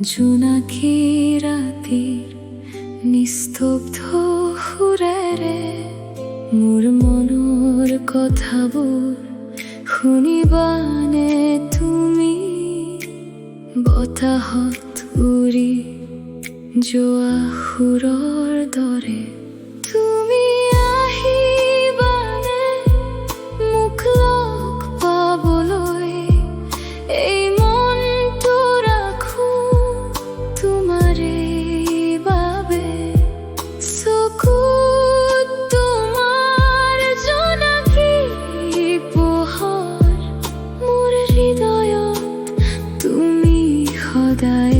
জোনাকী ৰাতিৰ নিস্তব্ধ সুৰেৰে মোৰ মনৰ কথাবোৰ শুনিবানে তুমি? বতাহত উৰি যোৱা সুৰৰ দৰে তুমি আহিবানে মোক লগ পাবলৈ? এই মনটো ৰাখো তোমাৰে বাবে, চকুত তোমাৰ জোনাকী পোহৰ, মোৰ হৃদয়ত তুমি সদায়।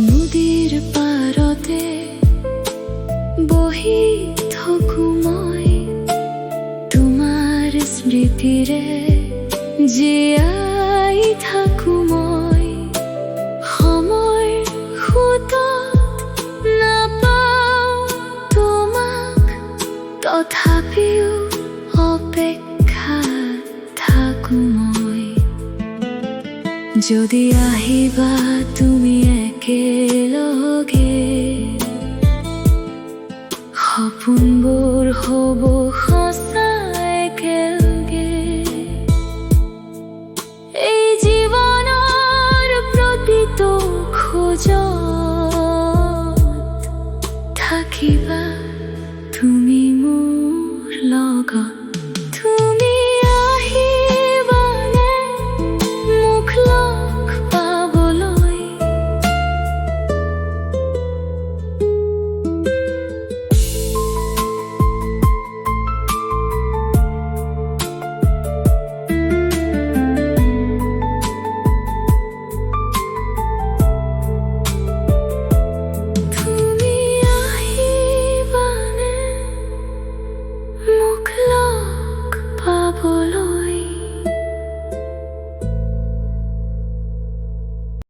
নদীৰ পাৰতে বহি থাকো মই, তোমাৰ স্মৃতিৰে জীয়াই থাকো মই। সময় সোঁতত নাপাওঁ তোমাক, তথাপিও অপেক্ষাত থাকো মই। যদি আহিবা তুমি একেলগে, সপোনবোৰ হ'ব সঁচা একেলগে। এই জীৱনৰ প্ৰতিটো খোজত থাকিবা তুমি মোৰ লগত।